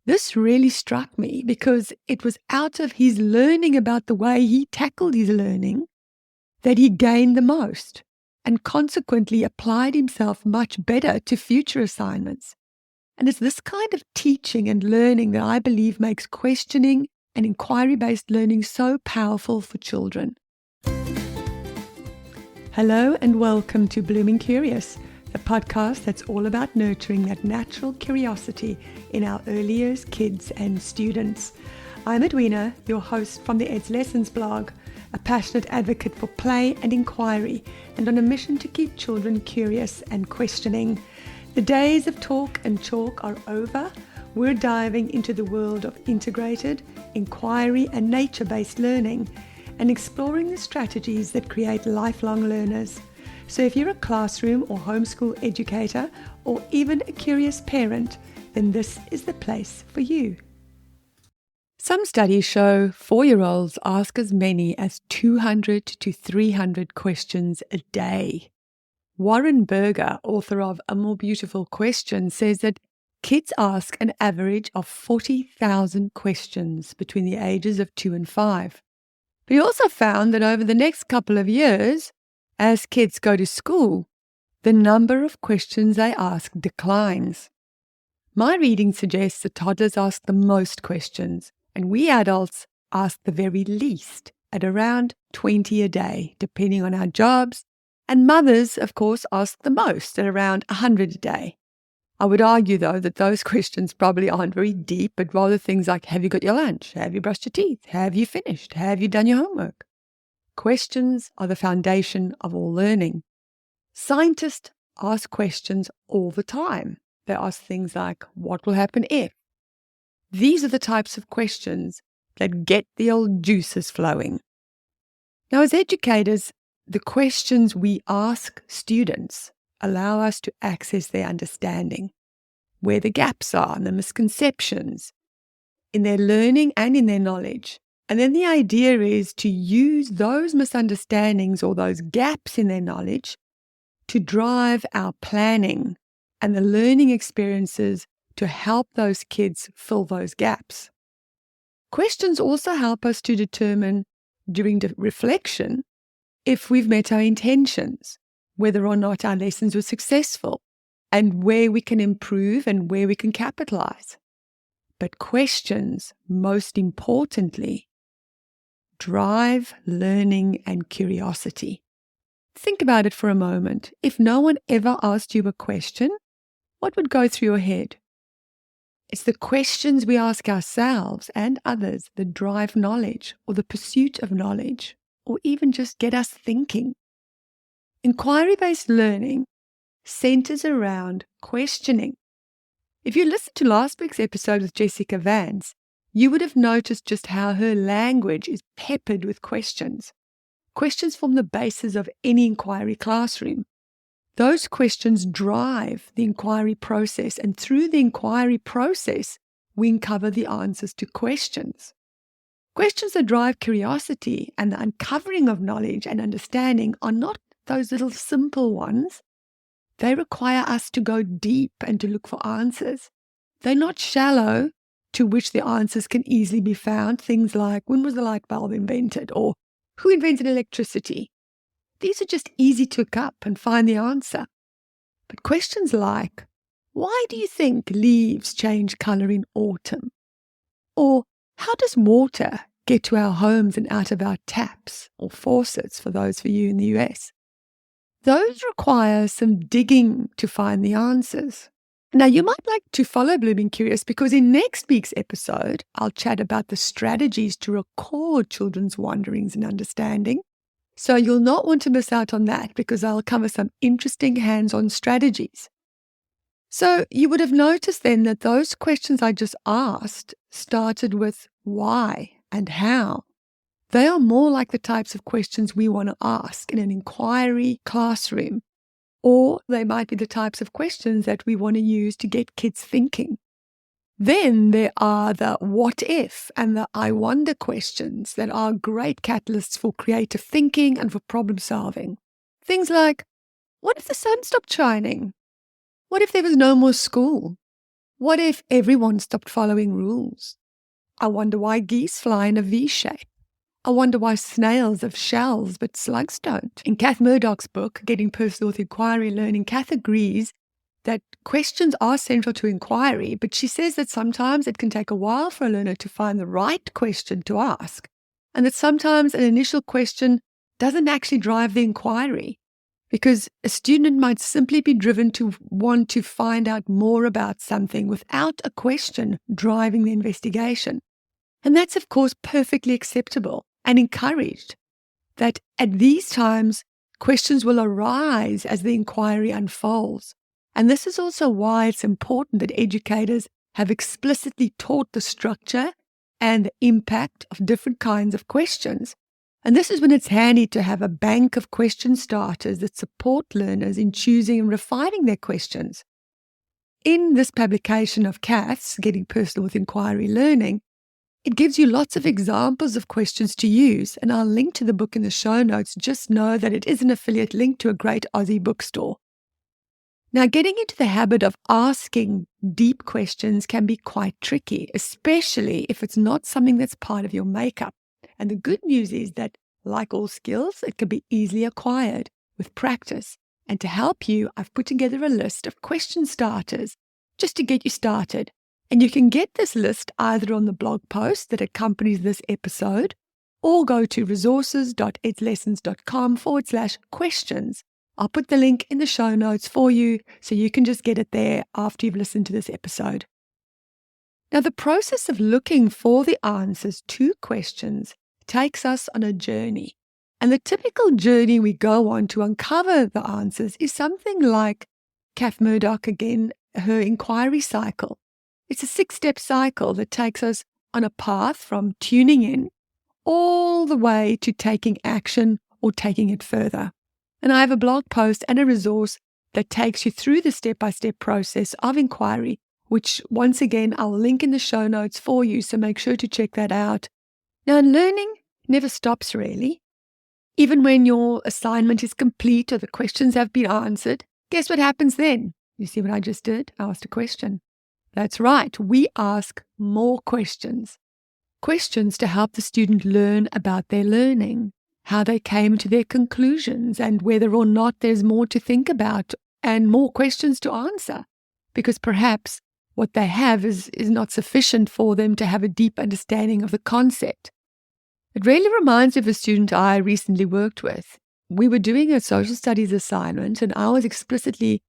This really struck me because it was out of his learning about the way he tackled his learning that he gained the most and consequently applied himself much better to future assignments. And it's this kind of teaching and learning that I believe makes questioning and inquiry-based learning so powerful for children. Hello and welcome to Blooming Curious, the podcast that's all about nurturing that natural curiosity in our early years kids and students. I'm Edwina, your host from the Ed's Lessons blog, a passionate advocate for play and inquiry, and on a mission to keep children curious and questioning. The days of talk and chalk are over. We're diving into the world of integrated, inquiry and nature-based learning and exploring the strategies that create lifelong learners. So if you're a classroom or homeschool educator or even a curious parent, then this is the place for you. Some studies show 4-year-olds ask as many as 200 to 300 questions a day. Warren Berger, author of A More Beautiful Question, says that kids ask an average of 40,000 questions between the ages of 2 and 5. But he also found that over the next couple of years, as kids go to school, the number of questions they ask declines. My reading suggests that toddlers ask the most questions, and we adults ask the very least, at around 20 a day, depending on our jobs. And mothers, of course, ask the most at around 100 a day. I would argue, though, that those questions probably aren't very deep, but rather things like, have you got your lunch? Have you brushed your teeth? Have you finished? Have you done your homework? Questions are the foundation of all learning. Scientists ask questions all the time. They ask things like, what will happen if? These are the types of questions that get the old juices flowing. Now, as educators, the questions we ask students allow us to access their understanding, where the gaps are and the misconceptions in their learning and in their knowledge. And then the idea is to use those misunderstandings or those gaps in their knowledge to drive our planning and the learning experiences to help those kids fill those gaps. Questions also help us to determine during reflection if we've met our intentions, whether or not our lessons were successful, and where we can improve and where we can capitalize. But questions, most importantly, drive learning and curiosity. Think about it for a moment. If no one ever asked you a question, what would go through your head? It's the questions we ask ourselves and others that drive knowledge or the pursuit of knowledge, or even just get us thinking. Inquiry-based learning centers around questioning. If you listened to last week's episode with Jessica Vance, you would have noticed just how her language is peppered with questions. Questions form the basis of any inquiry classroom. Those questions drive the inquiry process, and through the inquiry process, we uncover the answers to questions. Questions that drive curiosity and the uncovering of knowledge and understanding are not those little simple ones. They require us to go deep and to look for answers. They're not shallow, to which the answers can easily be found. Things like, when was the light bulb invented? Or who invented electricity? These are just easy to look up and find the answer. But questions like, why do you think leaves change color in autumn? Or how does water get to our homes and out of our taps or faucets, for those of you in the US? Those require some digging to find the answers. Now, you might like to follow Blooming Curious because in next week's episode, I'll chat about the strategies to record children's wanderings and understanding. So you'll not want to miss out on that because I'll cover some interesting hands-on strategies. So you would have noticed then that those questions I just asked started with why and how. They are more like the types of questions we want to ask in an inquiry classroom, or they might be the types of questions that we want to use to get kids thinking. Then there are the what if and the I wonder questions that are great catalysts for creative thinking and for problem solving. Things like, what if the sun stopped shining? What if there was no more school? What if everyone stopped following rules? I wonder why geese fly in a V shape. I wonder why snails have shells but slugs don't. In Kath Murdoch's book, Getting Personal with Inquiry Learning, Kath agrees that questions are central to inquiry, but she says that sometimes it can take a while for a learner to find the right question to ask, and that sometimes an initial question doesn't actually drive the inquiry, because a student might simply be driven to want to find out more about something without a question driving the investigation. And that's, of course, perfectly acceptable and encouraged. That at these times, questions will arise as the inquiry unfolds. And this is also why it's important that educators have explicitly taught the structure and the impact of different kinds of questions. And this is when it's handy to have a bank of question starters that support learners in choosing and refining their questions. In this publication of Kath's Getting Personal with Inquiry Learning, it gives you lots of examples of questions to use, and I'll link to the book in the show notes. Just know that it is an affiliate link to a great Aussie bookstore. Now, getting into the habit of asking deep questions can be quite tricky, especially if it's not something that's part of your makeup. And the good news is that, like all skills, it can be easily acquired with practice. And to help you, I've put together a list of question starters just to get you started. And you can get this list either on the blog post that accompanies this episode, or go to resources.edslessons.com/questions. I'll put the link in the show notes for you so you can just get it there after you've listened to this episode. Now, the process of looking for the answers to questions takes us on a journey. And the typical journey we go on to uncover the answers is something like Kath Murdoch, again, her inquiry cycle. It's a 6-step cycle that takes us on a path from tuning in all the way to taking action or taking it further. And I have a blog post and a resource that takes you through the step-by-step process of inquiry, which once again, I'll link in the show notes for you, so make sure to check that out. Now, learning never stops really. Even when your assignment is complete or the questions have been answered, guess what happens then? You see what I just did? I asked a question. That's right, we ask more questions. Questions to help the student learn about their learning, how they came to their conclusions, and whether or not there's more to think about and more questions to answer. Because perhaps what they have is not sufficient for them to have a deep understanding of the concept. It really reminds me of a student I recently worked with. We were doing a social studies assignment, and I was explicitly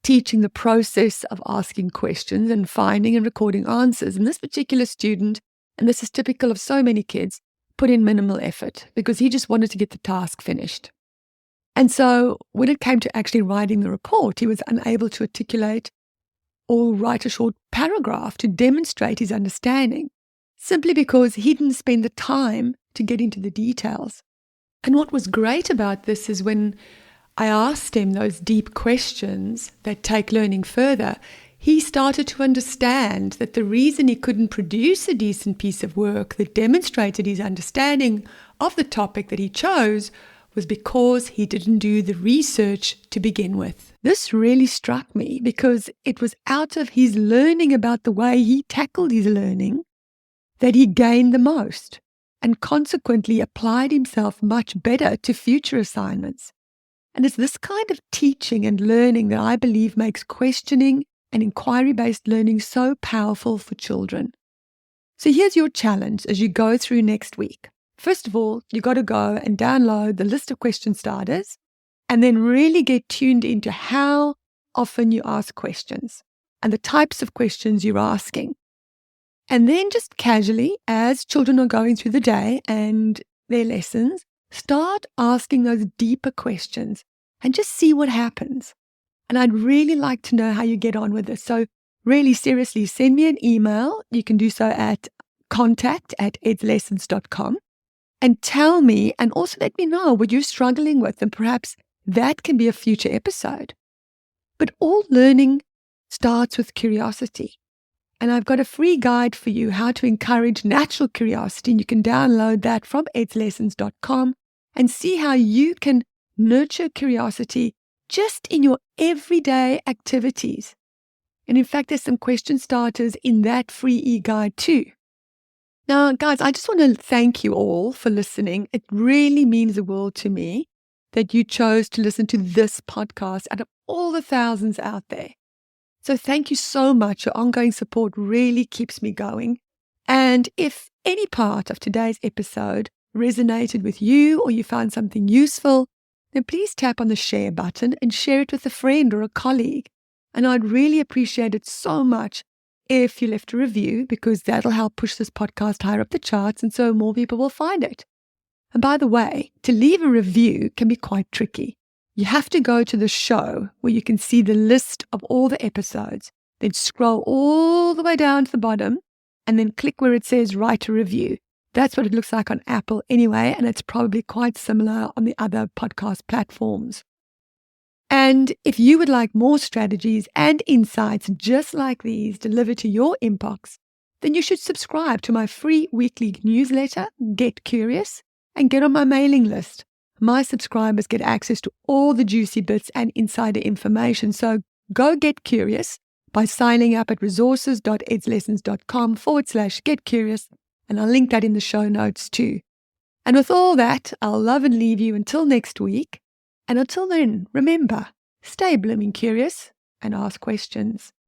teaching the process of asking questions and finding and recording answers. And this particular student, and this is typical of so many kids, put in minimal effort because he just wanted to get the task finished. And so when it came to actually writing the report, he was unable to articulate or write a short paragraph to demonstrate his understanding, simply because he didn't spend the time to get into the details. And what was great about this is when I asked him those deep questions that take learning further, he started to understand that the reason he couldn't produce a decent piece of work that demonstrated his understanding of the topic that he chose was because he didn't do the research to begin with. This really struck me because it was out of his learning about the way he tackled his learning that he gained the most and consequently applied himself much better to future assignments. And it's this kind of teaching and learning that I believe makes questioning and inquiry-based learning so powerful for children. So here's your challenge as you go through next week. First of all, you got to go and download the list of question starters and then really get tuned into how often you ask questions and the types of questions you're asking. And then just casually, as children are going through the day and their lessons, start asking those deeper questions and just see what happens. And I'd really like to know how you get on with this. So really seriously, send me an email. You can do so at contact@edslessons.com and tell me, and also let me know what you're struggling with, and perhaps that can be a future episode. But all learning starts with curiosity. And I've got a free guide for you how to encourage natural curiosity. And you can download that from edslessons.com and see how you can nurture curiosity just in your everyday activities. And in fact, there's some question starters in that free e-guide too. Now, guys, I just want to thank you all for listening. It really means the world to me that you chose to listen to this podcast out of all the thousands out there. So thank you so much. Your ongoing support really keeps me going. And if any part of today's episode resonated with you or you found something useful, then please tap on the share button and share it with a friend or a colleague. And I'd really appreciate it so much if you left a review, because that'll help push this podcast higher up the charts and so more people will find it. And by the way, to leave a review can be quite tricky. You have to go to the show where you can see the list of all the episodes, then scroll all the way down to the bottom and then click where it says write a review. That's what it looks like on Apple anyway, and it's probably quite similar on the other podcast platforms. And if you would like more strategies and insights just like these delivered to your inbox, then you should subscribe to my free weekly newsletter, Get Curious, and get on my mailing list. My subscribers get access to all the juicy bits and insider information. So go get curious by signing up at resources.edslessons.com/get curious. And I'll link that in the show notes too. And with all that, I'll love and leave you until next week. And until then, remember, stay blooming curious and ask questions.